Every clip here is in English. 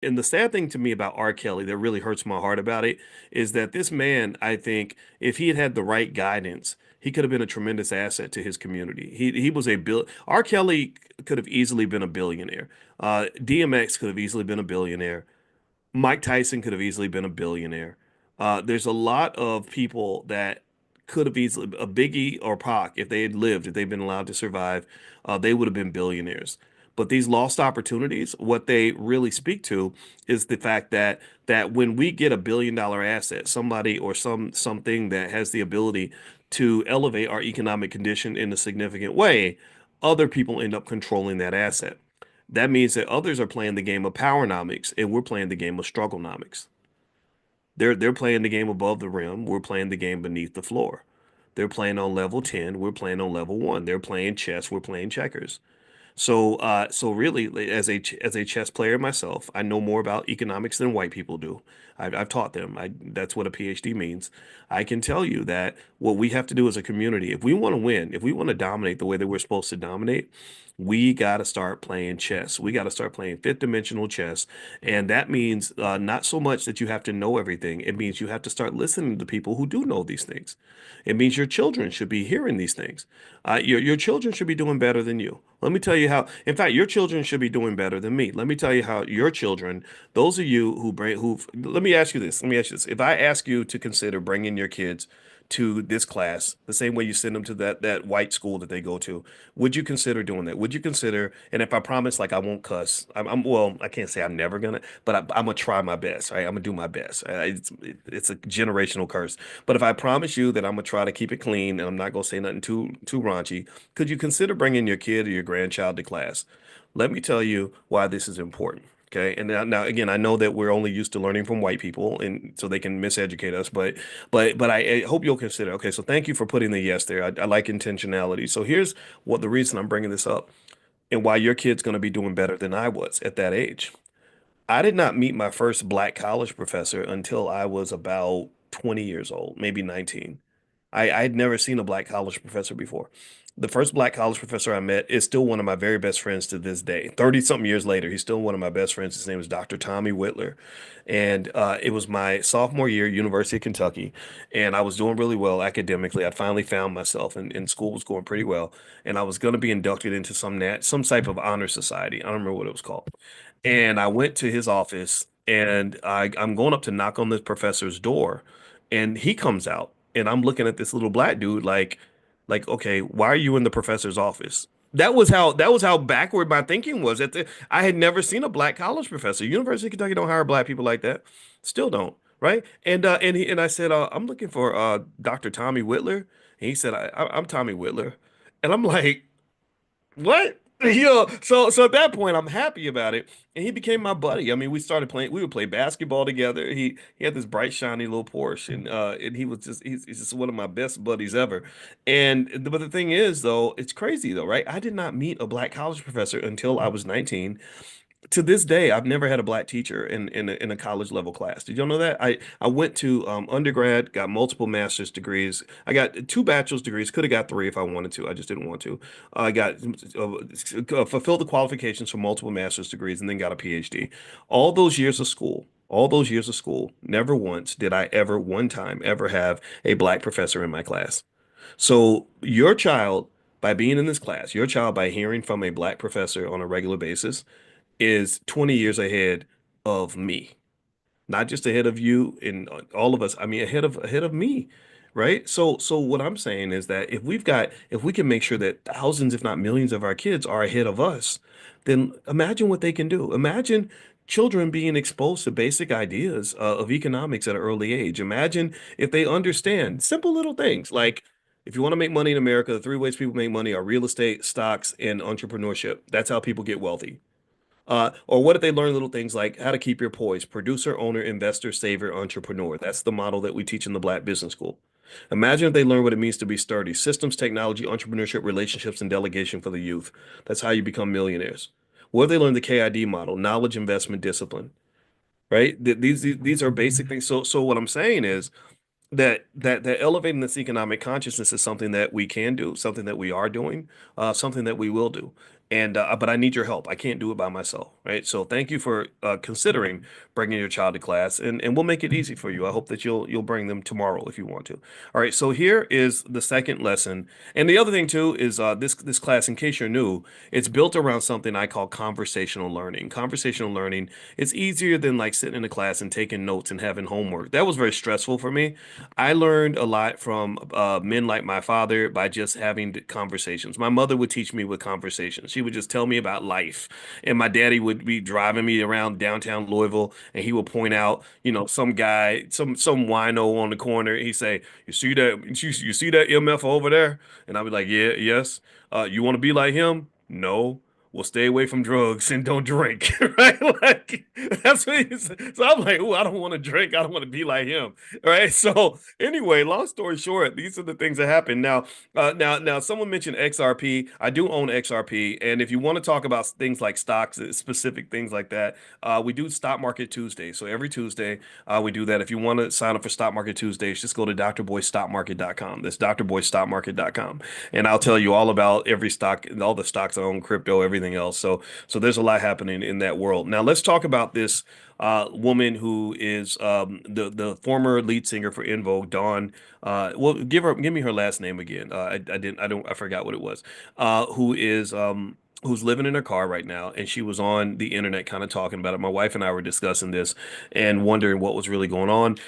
And the sad thing to me about R. Kelly that really hurts my heart about it is that this man, I think, if he had had the right guidance, he could have been a tremendous asset to his community. He was a bill. R. Kelly could have easily been a billionaire. DMX could have easily been a billionaire. Mike Tyson could have easily been a billionaire. There's a lot of people that could have easily, a Biggie or Pac, if they had lived, if they'd been allowed to survive, they would have been billionaires. But these lost opportunities, what they really speak to is the fact that when we get $1 billion asset, somebody or something that has the ability to elevate our economic condition in a significant way, other people end up controlling that asset. That means that others are playing the game of powernomics and we're playing the game of strugglenomics. They're playing the game above the rim, we're playing the game beneath the floor. They're playing on level 10, we're playing on level 1. They're playing chess, we're playing checkers. So really, as a chess player myself, I know more about economics than white people do. I've taught them. That's what a PhD means. I can tell you that what we have to do as a community, if we want to win, if we want to dominate the way that we're supposed to dominate, we got to start playing chess. We got to start playing fifth dimensional chess, and that means not so much that you have to know everything. It means you have to start listening to people who do know these things. It means your children should be hearing these things. Your children should be doing better than you. Let me tell you how. In fact, your children should be doing better than me. Let me tell you how your children, those of you let me ask you this. Let me ask you this. If I ask you to consider bringing your kids to this class, the same way you send them to that white school that they go to, would you consider doing that? Would you consider? And if I promise, like I won't cuss, well, I can't say I'm never gonna, but I'm gonna try my best. Right? I'm gonna do my best. It's a generational curse. But if I promise you that I'm gonna try to keep it clean and I'm not gonna say nothing too raunchy, could you consider bringing your kid or your grandchild to class? Let me tell you why this is important. Okay. And now again, I know that we're only used to learning from white people and so they can miseducate us, but I hope you'll consider. Okay. So thank you for putting the yes there. I like intentionality. So here's what the reason I'm bringing this up and why your kid's going to be doing better than I was at that age. I did not meet my first black college professor until I was about 20 years old, maybe 19. I had never seen a black college professor before. The first black college professor I met is still one of my very best friends to this day. 30 something years later, he's still one of my best friends. His name is Dr. Tommy Whitler. And it was my sophomore year, University of Kentucky. And I was doing really well academically. I'd finally found myself, and school was going pretty well. And I was going to be inducted into some type of honor society. I don't remember what it was called. And I went to his office and I'm going up to knock on this professor's door and he comes out and I'm looking at this little black dude like, okay, why are you in the professor's office? That was how backward my thinking was. I had never seen a black college professor. University of Kentucky don't hire black people like that. Still don't, right? And I said, I'm looking for Dr. Tommy Whitler. And he said, I'm Tommy Whitler. And I'm like, what? So at that point, I'm happy about it, and he became my buddy. I mean, we started playing. We would play basketball together. He had this bright, shiny little Porsche, and he's just one of my best buddies ever. But the thing is, though, it's crazy though, right? I did not meet a black college professor until I was 19. To this day, I've never had a black teacher in a college level class. Did y'all know that? I went to undergrad, got multiple master's degrees. I got two bachelor's degrees. Could have got three if I wanted to. I just didn't want to. I got fulfilled the qualifications for multiple master's degrees, and then got a PhD. All those years of school, never once did I ever one time ever have a black professor in my class. So your child, by being in this class, your child by hearing from a black professor on a regular basis is 20 years ahead of me. Not just ahead of you and all of us. I mean, ahead of me, right? So what I'm saying is that if we can make sure that thousands, if not millions of our kids are ahead of us, then imagine what they can do. Imagine children being exposed to basic ideas of economics at an early age. Imagine if they understand simple little things like if you want to make money in America, the three ways people make money are real estate, stocks, and entrepreneurship. That's how people get wealthy. Or what if they learn little things like how to keep your poise, producer, owner, investor, saver, entrepreneur? That's the model that we teach in the Black Business School. Imagine if they learn what it means to be sturdy, systems, technology, entrepreneurship, relationships, and delegation for the youth. That's how you become millionaires. What if they learn the KID model, knowledge, investment, discipline, right? These are basic things. So what I'm saying is that elevating this economic consciousness is something that we can do, something that we are doing, something that we will do. and but I need your help. I can't do it by myself, right? So thank you for considering bringing your child to class, and we'll make it easy for you. I hope that you'll bring them tomorrow if you want to. All right, so here is the second lesson, and the other thing too is this class, in case you're new, it's built around something I call conversational learning. Conversational learning, it's easier than like sitting in a class and taking notes and having homework. That was very stressful for me. I learned a lot from men like my father by just having conversations. My mother would teach me with conversations. She would just tell me about life, and my daddy would be driving me around downtown Louisville, and he would point out, some guy, some wino on the corner. He say, "You see that? You see that MF over there?" And I'd be like, "Yeah, yes. You want to be like him? No." Well, stay away from drugs and don't drink, right? Like that's what he said. So I'm like, oh, I don't want to drink. I don't want to be like him, right? So anyway, long story short, these are the things that happen. Now, someone mentioned XRP. I do own XRP, and if you want to talk about things like stocks, specific things like that, we do Stock Market Tuesday. So every Tuesday, we do that. If you want to sign up for Stock Market Tuesdays, just go to drboystockmarket.com. That's drboystockmarket.com, and I'll tell you all about every stock and all the stocks I own, crypto, everything else. So there's a lot happening in that world. Now let's talk about this woman who is the former lead singer for In Vogue, Dawn. Well, give me her last name again. I forgot what it was. Who is who's living in her car right now, and she was on the internet kind of talking about it. My wife and I were discussing this and wondering what was really going on.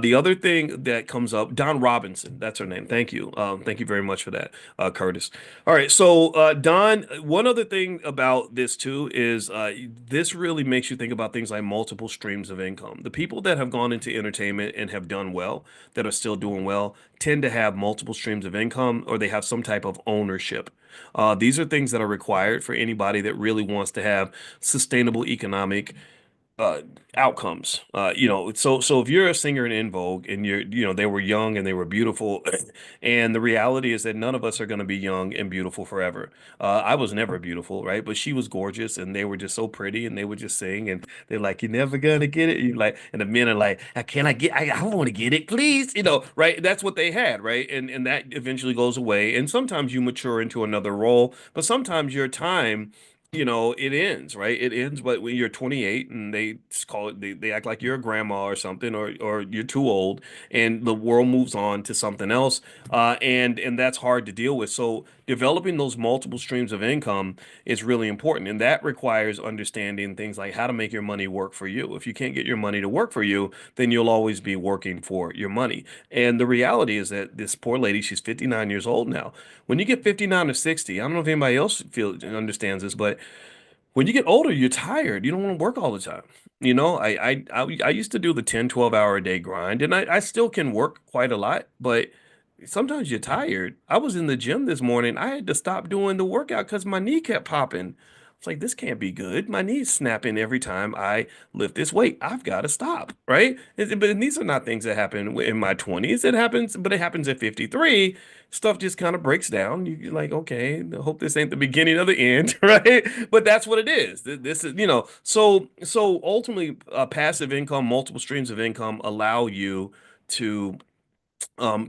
The other thing that comes up, Don Robinson, that's her name. Thank you. Thank you very much for that, Curtis. All right, so Don, one other thing about this too is this really makes you think about things like multiple streams of income. The people that have gone into entertainment and have done well, that are still doing well, tend to have multiple streams of income, or they have some type of ownership. These are things that are required for anybody that really wants to have sustainable economic uh outcomes. So if you're a singer in Vogue and they were young and they were beautiful, and the reality is that none of us are going to be young and beautiful forever. I was never beautiful, right? But she was gorgeous, and they were just so pretty, and they would just sing, and they're like, "You're never gonna get it." You like, and the men are like, Can I get? I want to get it, please." Right? That's what they had, right? And that eventually goes away, and sometimes you mature into another role, but sometimes your time, it ends, right? It ends, but when you're 28 and they just call it, they act like you're a grandma or something, or you're too old, and the world moves on to something else, and that's hard to deal with. So developing those multiple streams of income is really important, and that requires understanding things like how to make your money work for you. If you can't get your money to work for you, then you'll always be working for your money. And the reality is that this poor lady, she's 59 years old now. When you get 59 or 60, I don't know if anybody else feels understands this, but when you get older, you're tired. You don't want to work all the time. I used to do the 10, 12 hour a day grind, and I still can work quite a lot, but sometimes you're tired. I was in the gym this morning. I had to stop doing the workout because my knee kept popping. It's like, this can't be good. My knee's snapping every time I lift this weight. I've got to stop, right? But these are not things that happen in my 20s. It happens, but it happens at 53. Stuff just kind of breaks down. You're like, okay, I hope this ain't the beginning of the end, right? But that's what it is. This is, so ultimately, passive income, multiple streams of income allow you to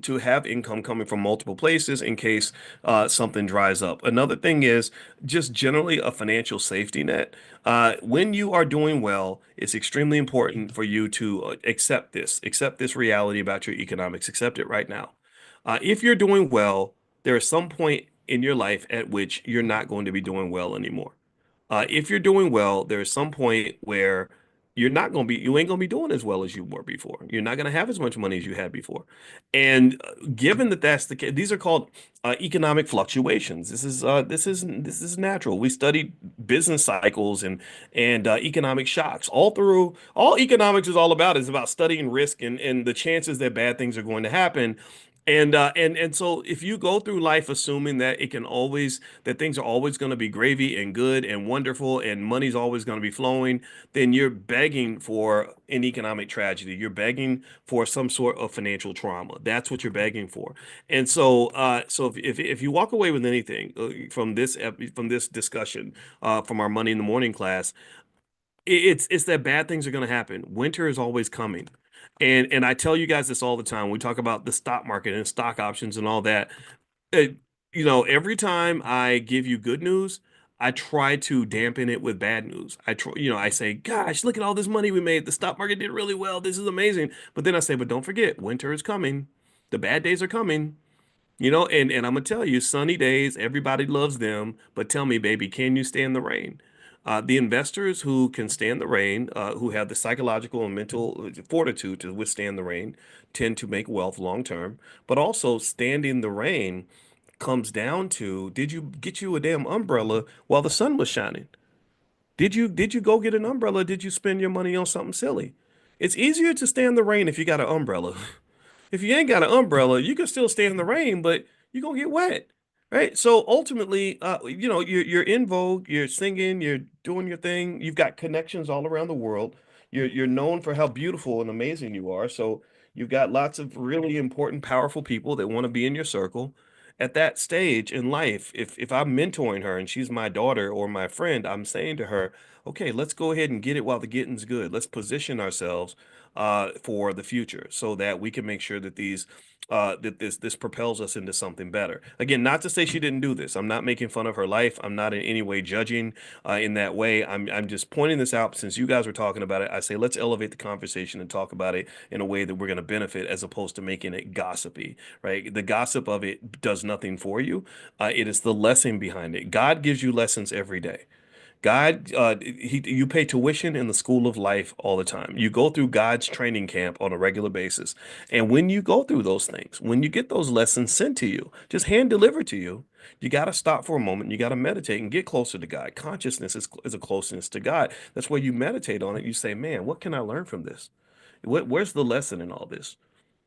to have income coming from multiple places in case something dries up. Another thing is just generally a financial safety net. When you are doing well, it's extremely important for you to accept this reality about your economics, accept it right now. If you're doing well, there is some point in your life at which you're not going to be doing well anymore. If you're doing well, there's some point where you ain't gonna be doing as well as you were before. You're not gonna have as much money as you had before. And given that that's the case, these are called economic fluctuations. This is natural. We studied business cycles and economic shocks all through. All economics is about studying risk and the chances that bad things are going to happen. And so if you go through life assuming that things are always going to be gravy and good and wonderful and money's always going to be flowing, then you're begging for an economic tragedy. You're begging for some sort of financial trauma. That's what you're begging for. And so if you walk away with anything from this discussion, from our Money in the Morning class, it's that bad things are going to happen. Winter is always coming. And I tell you guys this all the time. We talk about the stock market and stock options and all that. Uh, every time I give you good news, I try to dampen it with bad news. I say, gosh, look at all this money we made. The stock market did really well. This is amazing. But then I say, but don't forget, winter is coming. The bad days are coming. And I'm gonna tell you, sunny days, everybody loves them. But tell me, baby, can you stand the rain? The investors who can stand the rain, who have the psychological and mental fortitude to withstand the rain, tend to make wealth long term. But also, standing the rain comes down to, did you get you a damn umbrella while the sun was shining? Did you go get an umbrella? Did you spend your money on something silly? It's easier to stand the rain if you got an umbrella. If you ain't got an umbrella, you can still stay in the rain, but you're gonna get wet, right? So ultimately, you're in vogue, you're singing, you're doing your thing, you've got connections all around the world. You're known for how beautiful and amazing you are. So you've got lots of really important, powerful people that want to be in your circle. At that stage in life, if I'm mentoring her and she's my daughter or my friend, I'm saying to her, okay, let's go ahead and get it while the getting's good. Let's position ourselves for the future so that we can make sure that this propels us into something better. Again, not to say she didn't do this. I'm not making fun of her life. I'm not in any way judging in that way. I'm just pointing this out since you guys were talking about it. I say let's elevate the conversation and talk about it in a way that we're going to benefit as opposed to making it gossipy, right? The gossip of it does nothing for you. It is the lesson behind it. God gives you lessons every day. You pay tuition in the school of life all the time. You go through God's training camp on a regular basis. And when you go through those things, when you get those lessons sent to you, just hand delivered to you, you got to stop for a moment. You got to meditate and get closer to God. Consciousness is a closeness to God. That's where you meditate on it. You say, man, what can I learn from this? Where's the lesson in all this?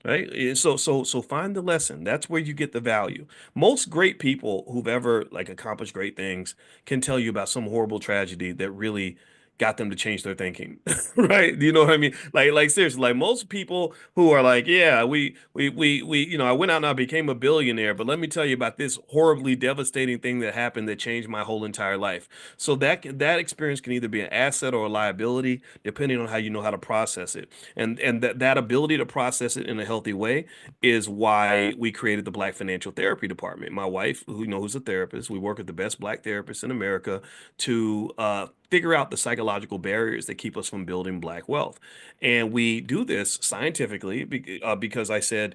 Right? So find the lesson. That's where you get the value. Most great people who've ever like accomplished great things can tell you about some horrible tragedy that really got them to change their thinking. Right? Do you know what I mean? Like seriously, like most people who are like, yeah, I went out and I became a billionaire, but let me tell you about this horribly devastating thing that happened that changed my whole entire life. So that experience can either be an asset or a liability, depending on how you know how to process it. And that ability to process it in a healthy way is why we created the Black Financial Therapy Department. My wife, who's a therapist, we work with the best Black therapists in America to figure out the psychological barriers that keep us from building Black wealth. And we do this scientifically because I said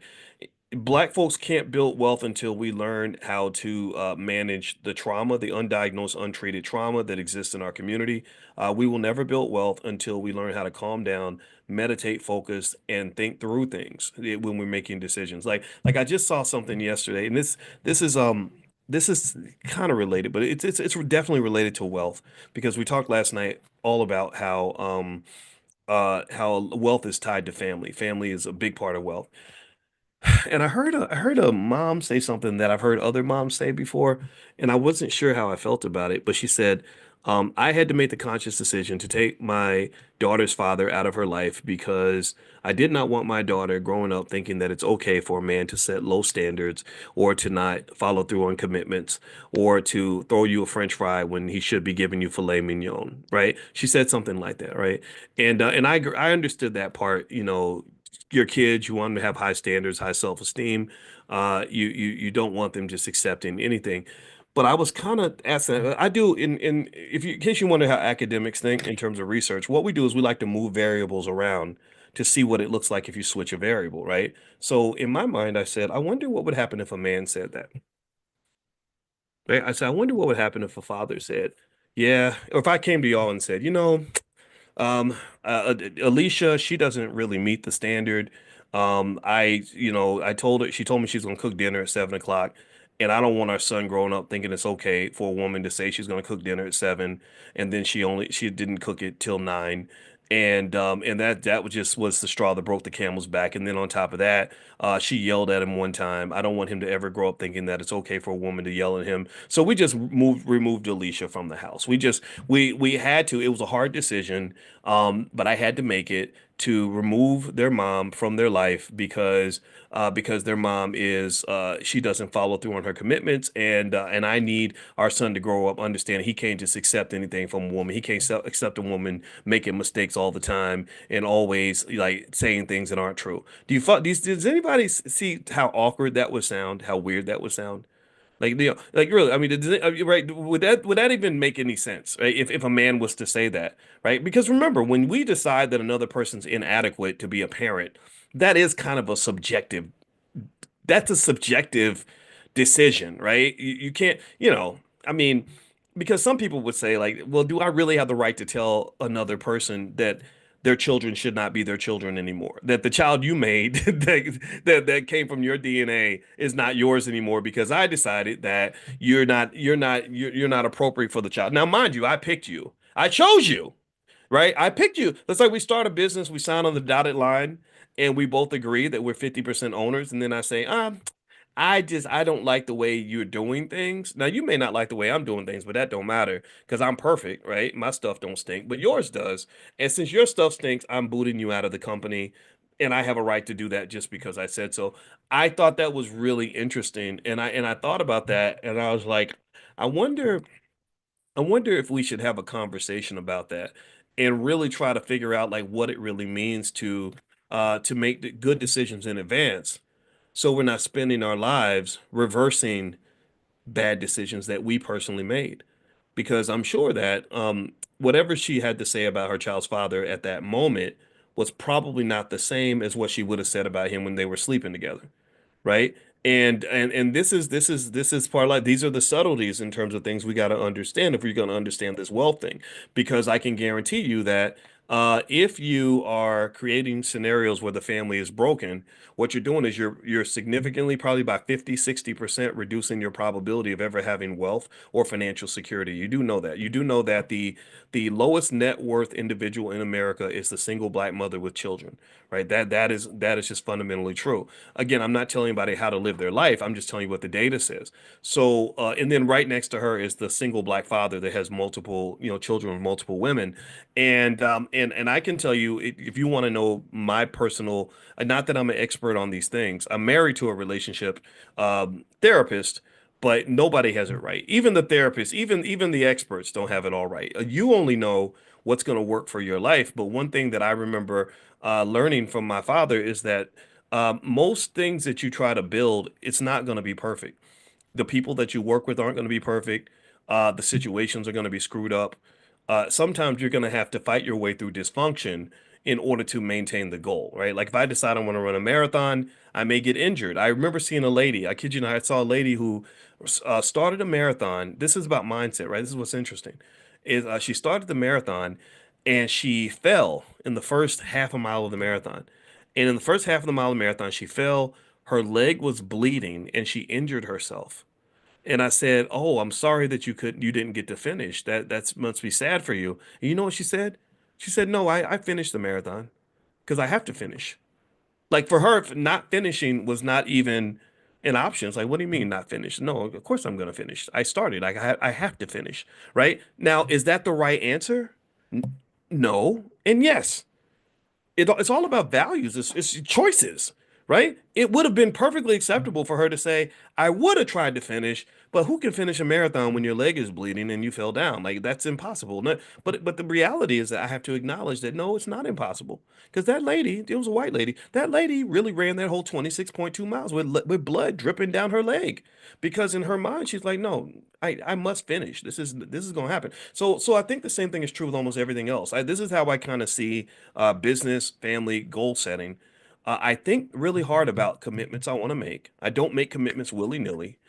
Black folks can't build wealth until we learn how to manage the trauma, the undiagnosed, untreated trauma that exists in our community. We will never build wealth until we learn how to calm down, meditate, focus, and think through things when we're making decisions. Like I just saw something yesterday, and this is kind of related, but it's definitely related to wealth because we talked last night all about how wealth is tied to family. Family is a big part of wealth. And I heard a mom say something that I've heard other moms say before, and I wasn't sure how I felt about it, but she said, I had to make the conscious decision to take my daughter's father out of her life because I did not want my daughter growing up thinking that it's okay for a man to set low standards or to not follow through on commitments or to throw you a French fry when he should be giving you filet mignon, right? She said something like that, right? And I understood that part, your kids, you want them to have high standards, high self-esteem. You don't want them just accepting anything. But I was kind of asking, I do in case you wonder how academics think in terms of research, what we do is we like to move variables around to see what it looks like if you switch a variable, right? So in my mind, I said, I wonder what would happen if a man said that. Right? I said, I wonder what would happen if a father said, yeah, or if I came to y'all and said, um, Alicia, she doesn't really meet the standard. I told her, she told me she's gonna cook dinner at 7 o'clock, and I don't want our son growing up thinking it's okay for a woman to say she's gonna cook dinner at 7, and then she didn't cook it till 9. And that was the straw that broke the camel's back. And then on top of that, she yelled at him one time. I don't want him to ever grow up thinking that it's okay for a woman to yell at him. So we just removed Alicia from the house. We had to. It was a hard decision, but I had to make it to remove their mom from their life because their mom is she doesn't follow through on her commitments, and I need our son to grow up understanding he can't just accept anything from a woman. He can't accept a woman making mistakes all the time and always like saying things that aren't true. Does anybody see how awkward that would sound? How weird that would sound? Like really, I mean, right? Would that even make any sense, right? If a man was to say that, right? Because remember, when we decide that another person's inadequate to be a parent, that is kind of a subjective that's a subjective decision, right? You can't, I mean, because some people would say, like, well, do I really have the right to tell another person that their children should not be their children anymore? That the child you made that came from your DNA is not yours anymore because I decided that you're not appropriate for the child. Now, mind you, I picked you. I chose you, right? I picked you. That's like we start a business, we sign on the dotted line, and we both agree that we're 50% owners. And then I say, I don't like the way you're doing things. Now you may not like the way I'm doing things, but that don't matter because I'm perfect, right? My stuff don't stink, but yours does. And since your stuff stinks, I'm booting you out of the company. And I have a right to do that just because I said so. I thought that was really interesting. And I thought about that and I was like, I wonder I wonder if we should have a conversation about that and really try to figure out like what it really means to make good decisions in advance so we're not spending our lives reversing bad decisions that we personally made. Because I'm sure that whatever she had to say about her child's father at that moment was probably not the same as what she would have said about him when they were sleeping together, right? And this is part of like these are the subtleties in terms of things we got to understand if we're going to understand this wealth thing, because I can guarantee you that if you are creating scenarios where the family is broken, what you're doing is you're significantly, probably by 50-60% reducing your probability of ever having wealth or financial security. You do know that. You do know that the lowest net worth individual in America is the single black mother with children, right? That is just fundamentally true. Again, I'm not telling anybody how to live their life. I'm just telling you what the data says. So, and then right next to her is the single black father that has multiple, children with multiple women. And I can tell you, if you want to know my personal, not that I'm an expert on these things, I'm married to a relationship therapist, but nobody has it right. Even the therapists, even the experts don't have it all right. You only know what's going to work for your life. But one thing that I remember learning from my father is that most things that you try to build, it's not going to be perfect. The people that you work with aren't going to be perfect. The situations are going to be screwed up. Sometimes you're going to have to fight your way through dysfunction in order to maintain the goal, right? Like if I decide I want to run a marathon, I may get injured. I remember seeing a lady, I kid you not, I saw a lady who started a marathon. This is about mindset, right? This is what's interesting. Is she started the marathon and she fell in the first half a mile of the marathon. And in the first half of the mile of the marathon, she fell, her leg was bleeding, and she injured herself. And I said, "Oh, I'm sorry that you didn't get to finish. That must be sad for you." And you know what she said? She said, "No, I finished the marathon because I have to finish." Like for her, not finishing was not even an option. It's like, what do you mean not finished? No, of course I'm gonna finish. I started. I have to finish. Right? Now, is that the right answer? No, and yes. It's all about values. It's choices, right? It would have been perfectly acceptable for her to say, I would have tried to finish, but who can finish a marathon when your leg is bleeding and you fell down? Like that's impossible. No, but the reality is that I have to acknowledge that no, it's not impossible. Because that lady, it was a white lady, that lady really ran that whole 26.2 miles with blood dripping down her leg. Because in her mind, she's like, no, I must finish. This is gonna happen. So I think the same thing is true with almost everything else. This is how I kind of see business, family, goal setting. I think really hard about commitments I want to make. I don't make commitments willy-nilly.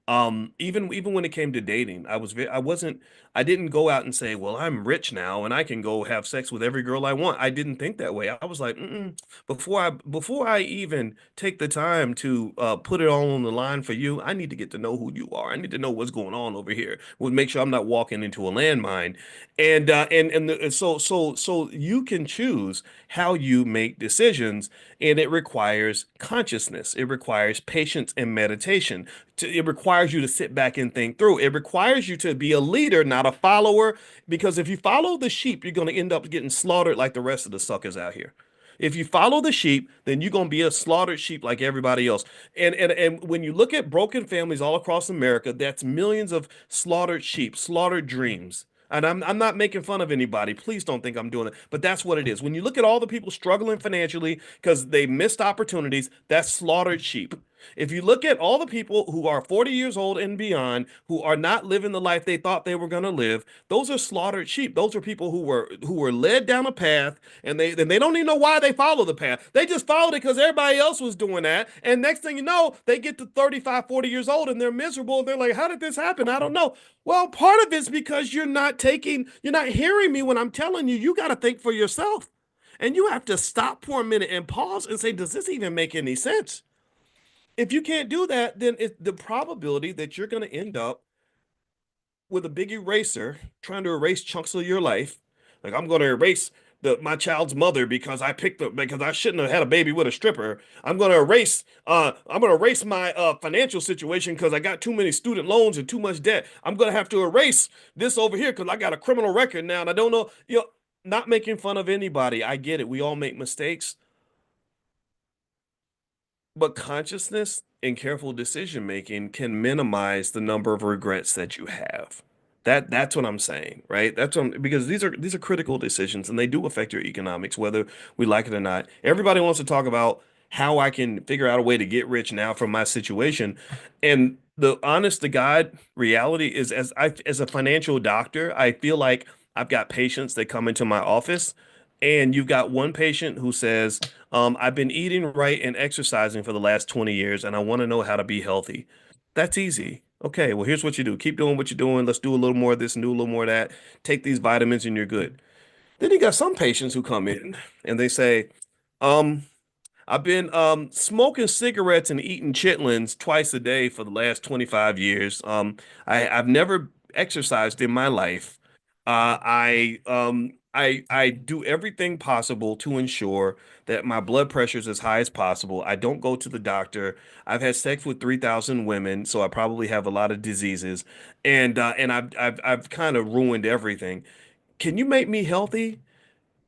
Even when it came to dating, I didn't go out and say, well, I'm rich now and I can go have sex with every girl I want. I didn't think that way. I was like, before I even take the time to put it all on the line for you, I need to get to know who you are. I need to know what's going on over here. We'll make sure I'm not walking into a landmine. So you can choose how you make decisions, and it requires consciousness. It requires patience and meditation. It requires you to sit back and think through. It requires you to be a leader, not a follower, because if you follow the sheep, you're going to end up getting slaughtered like the rest of the suckers out here. If you follow the sheep, then you're gonna be a slaughtered sheep like everybody else. And when you look at broken families all across America, that's millions of slaughtered sheep, slaughtered dreams. And I'm not making fun of anybody. Please don't think I'm doing it. But that's what it is. When you look at all the people struggling financially because they missed opportunities, that's slaughtered sheep. If you look at all the people who are 40 years old and beyond, who are not living the life they thought they were going to live, those are slaughtered sheep. Those are people who were led down a path, and they don't even know why they follow the path. They just followed it because everybody else was doing that. And next thing you know, they get to 35, 40 years old and they're miserable. And they're like, how did this happen? I don't know. Well, part of it's because you're not hearing me when I'm telling you, you got to think for yourself. And you have to stop for a minute and pause and say, does this even make any sense? If you can't do that, then it's the probability that you're going to end up with a big eraser trying to erase chunks of your life. Like, I'm going to erase my child's mother because because I shouldn't have had a baby with a stripper. I'm going to erase my financial situation because I got too many student loans and too much debt. I'm going to have to erase this over here because I got a criminal record now and I don't know, not making fun of anybody. I get it. We all make mistakes. But consciousness and careful decision making can minimize the number of regrets that you have. That's what I'm saying, right? Because these are critical decisions and they do affect your economics, whether we like it or not. Everybody wants to talk about how I can figure out a way to get rich now from my situation. And the honest to God reality is as a financial doctor, I feel like I've got patients that come into my office and you've got one patient who says, I've been eating right and exercising for the last 20 years, and I want to know how to be healthy. That's easy. Okay, well, here's what you do. Keep doing what you're doing. Let's do a little more of this and do a little more of that. Take these vitamins and you're good. Then you got some patients who come in and they say, um, I've been smoking cigarettes and eating chitlins twice a day for the last 25 years. I've never exercised in my life. I do everything possible to ensure that my blood pressure is as high as possible. I don't go to the doctor. I've had sex with 3,000 women, so I probably have a lot of diseases, and I've kind of ruined everything. Can you make me healthy?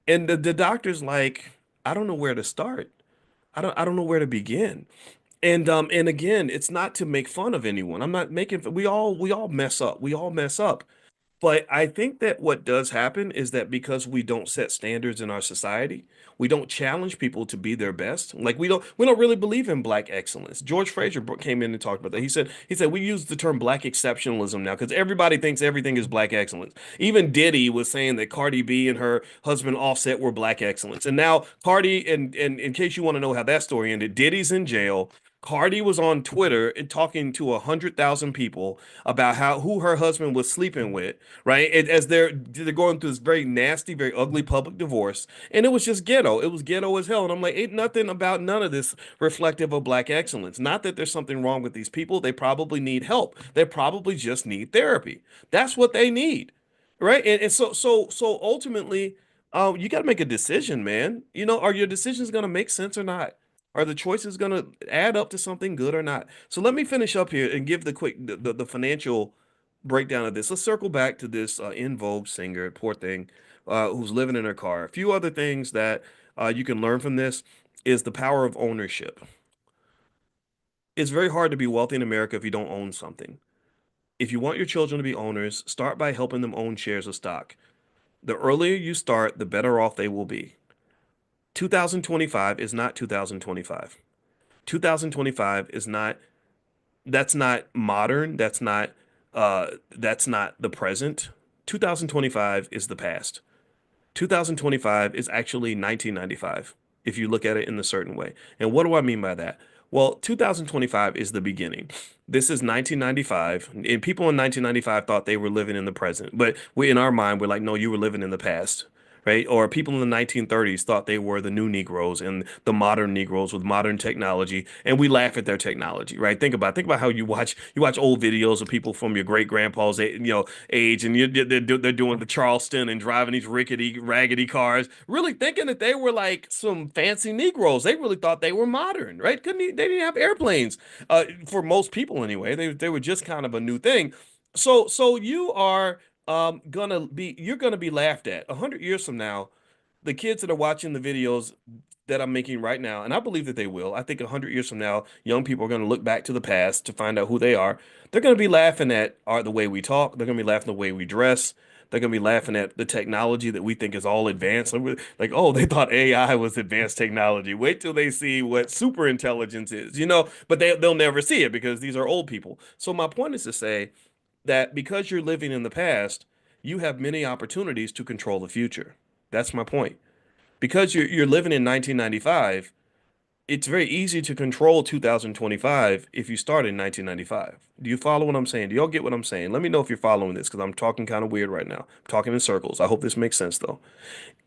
And the doctor's like, I don't know where to start. I don't know where to begin. And again, it's not to make fun of anyone. I'm not making we all mess up. We all mess up. But I think that what does happen is that because we don't set standards in our society, we don't challenge people to be their best. Like we don't really believe in black excellence. George Fraser came in and talked about that. He said we use the term black exceptionalism now because everybody thinks everything is black excellence. Even Diddy was saying that Cardi B and her husband Offset were black excellence. And now Cardi, and in case you want to know how that story ended, Diddy's in jail. Cardi was on Twitter and talking to 100,000 people about how who her husband was sleeping with, right? As they're going through this very nasty, very ugly public divorce, and it was just ghetto. It was ghetto as hell. And I'm like, ain't nothing about none of this reflective of black excellence. Not that there's something wrong with these people. They probably need help. They probably just need therapy. That's what they need, right? And so ultimately, you got to make a decision, man. Are your decisions going to make sense or not? Are the choices going to add up to something good or not? So let me finish up here and give the financial breakdown of this. Let's circle back to this In Vogue singer, poor thing, who's living in her car. A few other things that you can learn from this is the power of ownership. It's very hard to be wealthy in America if you don't own something. If you want your children to be owners, start by helping them own shares of stock. The earlier you start, the better off they will be. 2025 is not 2025. 2025 is not that's not modern, that's not the present. 2025 is the past. 2025 is actually 1995 if you look at it in a certain way. And what do I mean by that? Well, 2025 is the beginning. This is 1995, and people in 1995 thought they were living in the present, but in our mind, we're like, no, you were living in the past. Right? Or people in the 1930s thought they were the new Negroes and the modern Negroes with modern technology, and we laugh at their technology, right? Think about how you watch old videos of people from your great grandpa's age, and they're doing the Charleston and driving these rickety, raggedy cars, really thinking that they were like some fancy Negroes. They really thought they were modern, right? They didn't have airplanes, for most people anyway. They were just kind of a new thing. So you're gonna be laughed at 100 years from now. The kids that are watching the videos that I'm making right now, and I believe that they will. I think 100 years from now, young people are gonna look back to the past to find out who they are. They're gonna be laughing at the way we talk. They're gonna be laughing the way we dress. They're gonna be laughing at the technology that we think is all advanced. Like, oh, they thought AI was advanced technology. Wait till they see what super intelligence is, but they'll never see it because these are old people. So my point is to say that because you're living in the past, you have many opportunities to control the future. That's my point. Because you're living in 1995, it's very easy to control 2025 if you start in 1995. Do you follow what I'm saying? Do y'all get what I'm saying? Let me know if you're following this because I'm talking kind of weird right now. I'm talking in circles. I hope this makes sense though.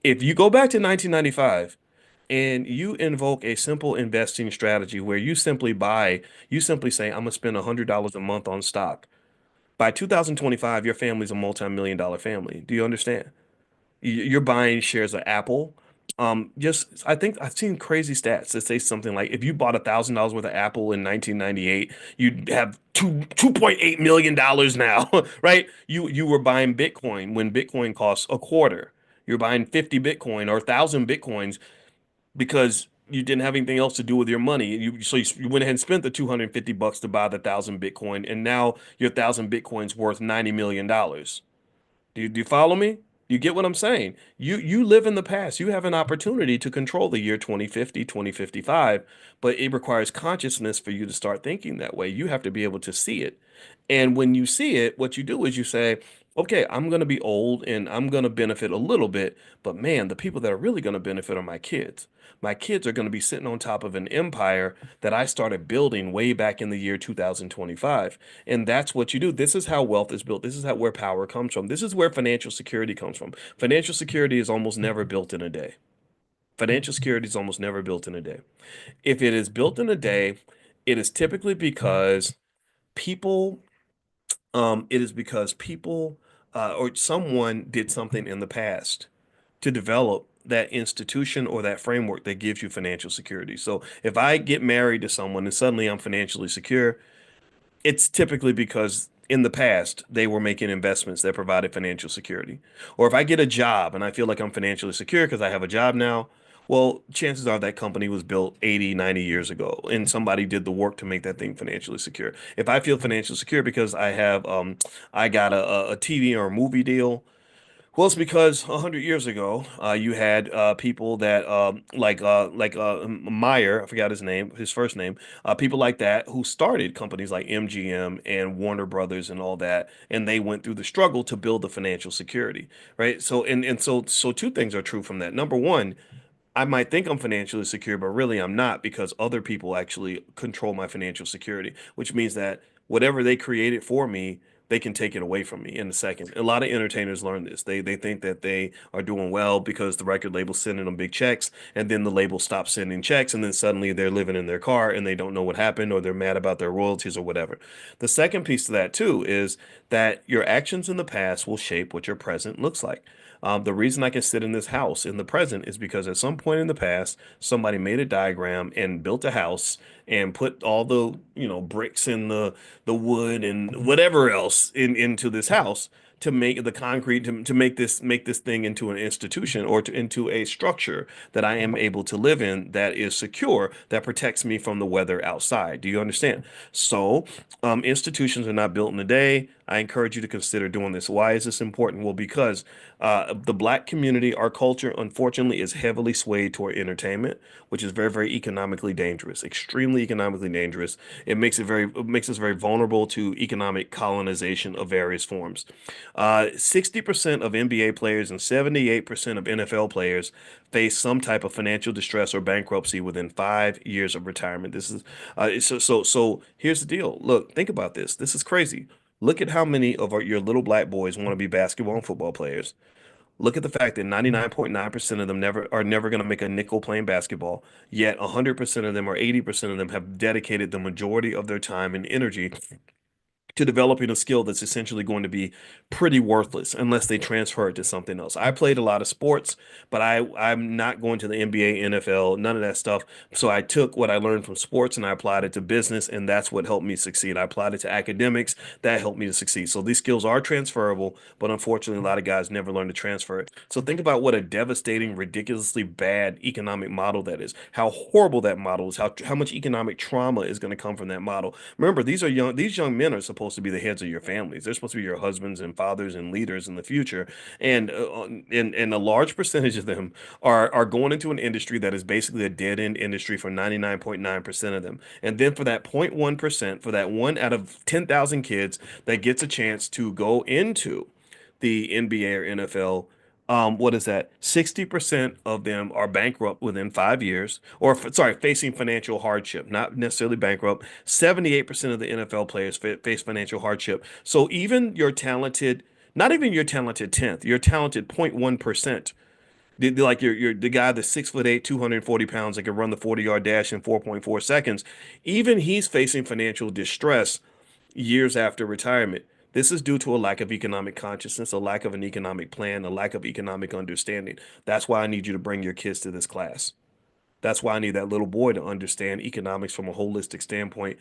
If you go back to 1995 and you invoke a simple investing strategy where you simply say, I'm gonna spend $100 a month on stock. By 2025, your family's a multi-million dollar family. Do you understand? You're buying shares of Apple. Just I think I've seen crazy stats that say something like if you bought $1,000 worth of Apple in 1998, you'd have $2.8 million now, right? You were buying Bitcoin when Bitcoin costs a quarter. You're buying 50 Bitcoin or 1,000 Bitcoins because you didn't have anything else to do with your money. You went ahead and spent the $250 to buy the 1,000 Bitcoin, and now your 1,000 Bitcoin's worth $90 million. Do you follow me? You get what I'm saying? You live in the past. You have an opportunity to control the year 2050, 2055, but it requires consciousness for you to start thinking that way. You have to be able to see it. And when you see it, what you do is you say, okay, I'm going to be old and I'm going to benefit a little bit, but man, the people that are really going to benefit are my kids. My kids are going to be sitting on top of an empire that I started building way back in the year 2025. And that's what you do. This is how wealth is built. This is how where power comes from. This is where financial security comes from. Financial security is almost never built in a day. Financial security is almost never built in a day. If it is built in a day, it is typically because people it is because people or someone did something in the past to develop that institution or that framework that gives you financial security. So if I get married to someone and suddenly I'm financially secure, it's typically because in the past they were making investments that provided financial security. Or if I get a job and I feel like I'm financially secure because I have a job now, well, chances are that company was built 80, 90 years ago and somebody did the work to make that thing financially secure. If I feel financially secure because I got a TV or a movie deal, well, it's because 100 years ago, you had people that Meyer, I forgot his name, his first name, people like that who started companies like MGM and Warner Brothers and all that, and they went through the struggle to build the financial security, right? So two things are true from that. Number one, I might think I'm financially secure, but really I'm not because other people actually control my financial security, which means that whatever they created for me, they can take it away from me in a second. A lot of entertainers learn this. They think that they are doing well because the record label's sending them big checks, and then the label stops sending checks, and then suddenly they're living in their car and they don't know what happened, or they're mad about their royalties or whatever. The second piece to that too is that your actions in the past will shape what your present looks like. The reason I can sit in this house in the present is because at some point in the past, somebody made a diagram and built a house and put all the, bricks and the wood and whatever else into this house to make the concrete to make this thing into an institution or into a structure that I am able to live in that is secure that protects me from the weather outside. Do you understand? So, institutions are not built in a day. I encourage you to consider doing this. Why is this important? Well, because the black community, our culture, unfortunately, is heavily swayed toward entertainment, which is very, very economically dangerous, extremely economically dangerous. It makes us very vulnerable to economic colonization of various forms. 60% of NBA players and 78% of NFL players face some type of financial distress or bankruptcy within 5 years of retirement. This is so. Here's the deal. Look, think about this. This is crazy. Look at how many of your little black boys want to be basketball and football players. Look at the fact that 99.9% of them never going to make a nickel playing basketball, yet 100% of them or 80% of them have dedicated the majority of their time and energy to developing a skill that's essentially going to be pretty worthless unless they transfer it to something else. I played a lot of sports, but I'm not going to the NBA, NFL, none of that stuff. So I took what I learned from sports and I applied it to business, and that's what helped me succeed. I applied it to academics, that helped me to succeed. So these skills are transferable, but unfortunately, a lot of guys never learn to transfer it. So think about what a devastating, ridiculously bad economic model that is. How horrible that model is. How much economic trauma is going to come from that model. Remember, these young men are supposed supposed to be the heads of your families. They're supposed to be your husbands and fathers and leaders in the future. And a large percentage of them are going into an industry that is basically a dead end industry for 99.9% of them. And then for that 0.1%, for that one out of 10,000 kids that gets a chance to go into the NBA or NFL, what is that? 60% of them are bankrupt within 5 years, or sorry, facing financial hardship, not necessarily bankrupt. 78% of the NFL players face financial hardship. So even your talented, not even your talented 10th, your talented 0.1%, like you're the guy that's 6'8", 240 pounds that can run the 40-yard dash in 4.4 seconds, even he's facing financial distress years after retirement. This is due to a lack of economic consciousness, a lack of an economic plan, a lack of economic understanding. That's why I need you to bring your kids to this class. That's why I need that little boy to understand economics from a holistic standpoint.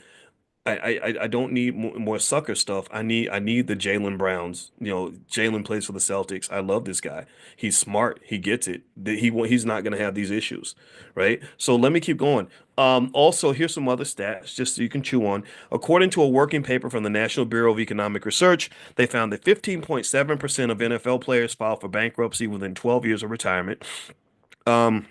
I don't need more sucker stuff. I need the Jalen Browns. Jalen plays for the Celtics. I love this guy. He's smart. He gets it. He's not going to have these issues, right? So let me keep going. Also, here's some other stats just so you can chew on. According to a working paper from the National Bureau of Economic Research, they found that 15.7% of NFL players filed for bankruptcy within 12 years of retirement. Um,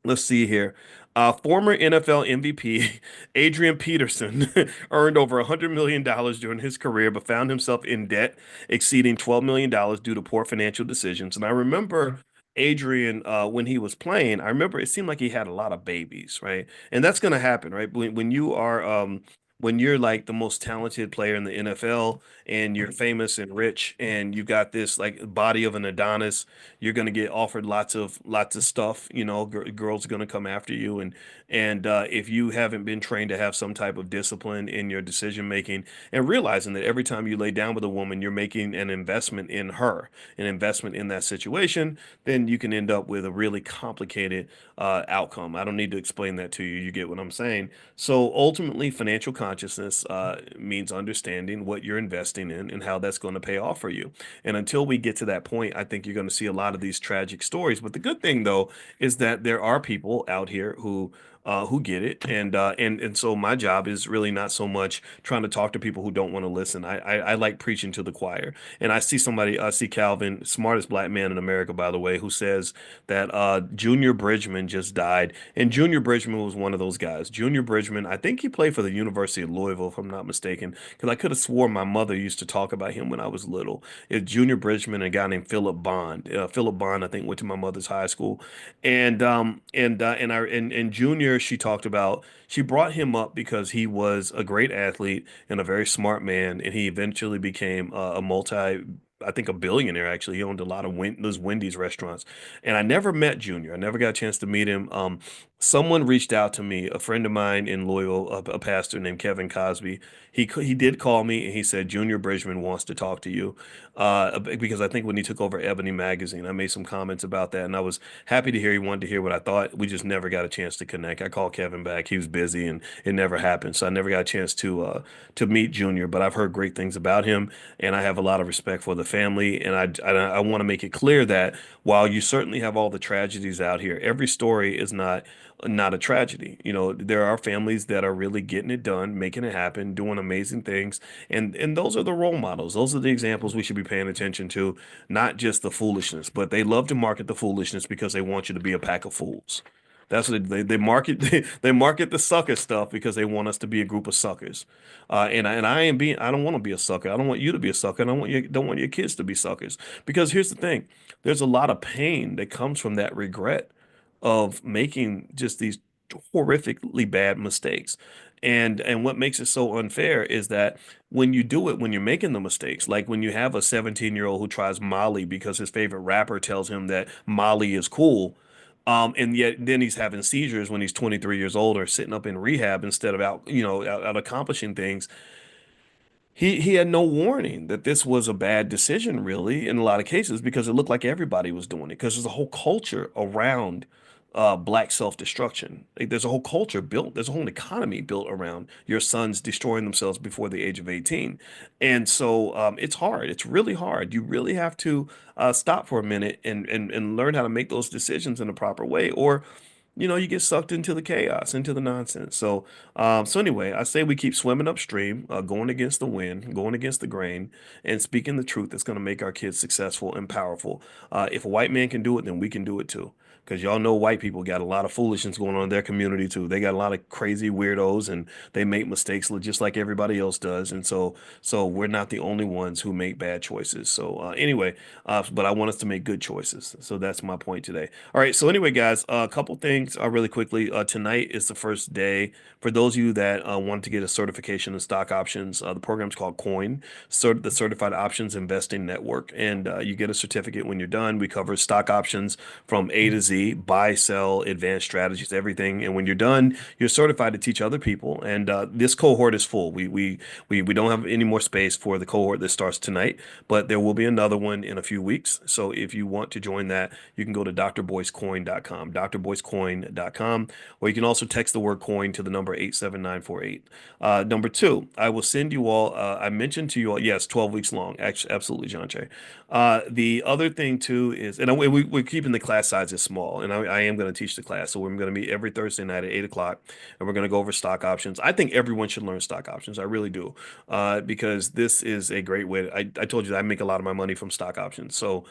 Let's see here. Former NFL MVP Adrian Peterson earned over $100 million during his career, but found himself in debt exceeding $12 million due to poor financial decisions. And I remember Adrian, when he was playing, I remember it seemed like he had a lot of babies, right? And that's going to happen, right? When you're like the most talented player in the NFL and you're famous and rich and you got this like body of an Adonis, you're going to get offered lots of stuff. Girls are going to come after you, and if you haven't been trained to have some type of discipline in your decision making, and realizing that every time you lay down with a woman, you're making an investment in her, an investment in that situation, then you can end up with a really complicated outcome. I don't need to explain that to you. You get what I'm saying. So ultimately, financial consciousness means understanding what you're investing in and how that's going to pay off for you. And until we get to that point, I think you're going to see a lot of these tragic stories. But the good thing, though, is that there are people out here who get it, and so my job is really not so much trying to talk to people who don't want to listen. I like preaching to the choir, and I see Calvin, smartest black man in America, by the way, who says that Junior Bridgman just died, and Junior Bridgman was one of those guys. Junior Bridgman, I think he played for the University of Louisville, if I'm not mistaken, because I could have swore my mother used to talk about him when I was little. It's Junior Bridgman and a guy named Philip Bond. Philip Bond, I think, went to my mother's high school, and Junior, she talked about, she brought him up because he was a great athlete and a very smart man, and he eventually became a multi. I think a billionaire actually. He owned a lot of those Wendy's restaurants, and I never met Junior. I never got a chance to meet him. Someone reached out to me, a friend of mine in Louisville, a pastor named Kevin Cosby. He did call me and he said Junior Bridgman wants to talk to you, because I think when he took over Ebony magazine, I made some comments about that, and I was happy to hear he wanted to hear what I thought. We just never got a chance to connect. I called Kevin back. He was busy and it never happened. So I never got a chance to meet Junior, but I've heard great things about him and I have a lot of respect for the family. And I want to make it clear that while you certainly have all the tragedies out here, every story is not a tragedy. There are families that are really getting it done, making it happen, doing amazing things. And those are the role models. Those are the examples we should be paying attention to, not just the foolishness, but they love to market the foolishness because they want you to be a pack of fools. That's what they market. They market the sucker stuff because they want us to be a group of suckers. And I ain't being. I don't want to be a sucker. I don't want you to be a sucker. And don't want your kids to be suckers. Because here's the thing: there's a lot of pain that comes from that regret of making just these horrifically bad mistakes. And what makes it so unfair is that when you do it, when you're making the mistakes, like when you have a 17-year-old who tries Molly because his favorite rapper tells him that Molly is cool, and yet then he's having seizures when he's 23 years old or sitting up in rehab instead of out accomplishing things. He had no warning that this was a bad decision, really, in a lot of cases, because it looked like everybody was doing it. Because there's a whole culture around black self-destruction. Like, there's a whole culture built, there's a whole economy built around your sons destroying themselves before the age of 18. And so it's hard. It's really hard. You really have to stop for a minute and learn how to make those decisions in a proper way, or you get sucked into the chaos, into the nonsense. So anyway, I say we keep swimming upstream, going against the wind, going against the grain, and speaking the truth that's going to make our kids successful and powerful. If a white man can do it, then we can do it too. Because y'all know white people got a lot of foolishness going on in their community too. They got a lot of crazy weirdos, and they make mistakes just like everybody else does. And so we're not the only ones who make bad choices. So but I want us to make good choices. So that's my point today. All right. So anyway, guys, a couple things really quickly. Tonight is the first day for those of you that want to get a certification in stock options. The program's called Coin, the Certified Options Investing Network, and you get a certificate when you're done. We cover stock options from A to Z, buy, sell, advanced strategies, everything. And when you're done, you're certified to teach other people. And this cohort is full. We don't have any more space for the cohort that starts tonight, but there will be another one in a few weeks. So if you want to join that, you can go to drboycecoin.com, drboycecoin.com, or you can also text the word coin to the number 87948. Number two, I will send you all, I mentioned to you all, yes, 12 weeks long. Actually, absolutely, John Jay. The other thing too is, and we're keeping the class sizes small, and I am going to teach the class. So we're going to meet every Thursday night at 8 o'clock, and we're going to go over stock options. I think everyone should learn stock options. I really do, because this is a great way. I told you that I make a lot of my money from stock options. So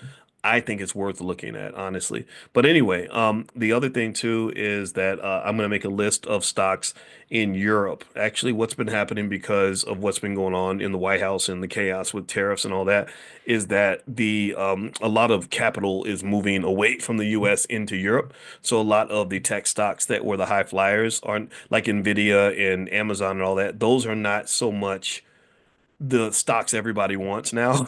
I think it's worth looking at, honestly. But anyway, the other thing too is that I'm going to make a list of stocks in Europe. Actually, what's been happening because of what's been going on in the White House and the chaos with tariffs and all that is that the a lot of capital is moving away from the U.S. into Europe. So a lot of the tech stocks that were the high flyers are like Nvidia and Amazon and all that. Those are not so much the stocks everybody wants now.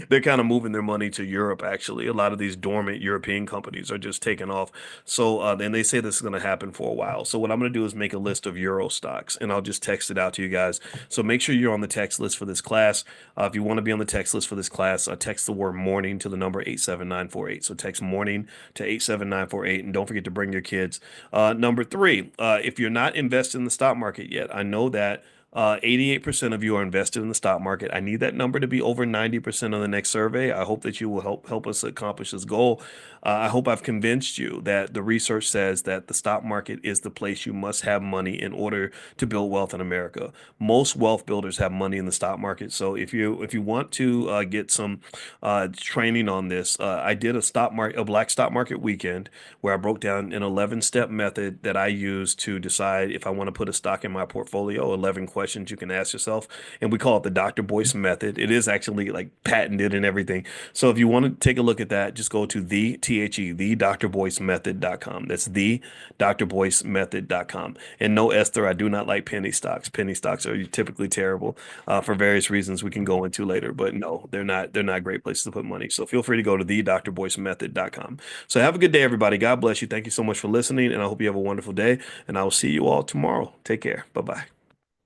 They're kind of moving their money to Europe, actually. A lot of these dormant European companies are just taking off. So, and they say this is going to happen for a while. So, what I'm going to do is make a list of Euro stocks and I'll just text it out to you guys. So, make sure you're on the text list for this class. If you want to be on the text list for this class, text the word morning to the number 87948. So, text morning to 87948. And don't forget to bring your kids. Number three, if you're not invested in the stock market yet, I know that 88% of you are invested in the stock market. I need that number to be over 90% on the next survey. I hope that you will help us accomplish this goal. I hope I've convinced you that the research says that the stock market is the place you must have money in order to build wealth in America. Most wealth builders have money in the stock market. So if you want to get some training on this, I did a black stock market weekend where I broke down an 11-step method that I use to decide if I want to put a stock in my portfolio. 11 questions you can ask yourself, and we call it the Dr. Boyce method. It is actually like patented and everything. So if you want to take a look at that, just go to the drboycemethod.com. That's the drboycemethod.com. And no, Esther, I do not like penny stocks. Penny stocks are typically terrible for various reasons we can go into later. But no, they're not great places to put money. So feel free to go to the drboycemethod.com. So have a good day, everybody. God bless you. Thank you so much for listening, and I hope you have a wonderful day. And I will see you all tomorrow. Take care. Bye bye.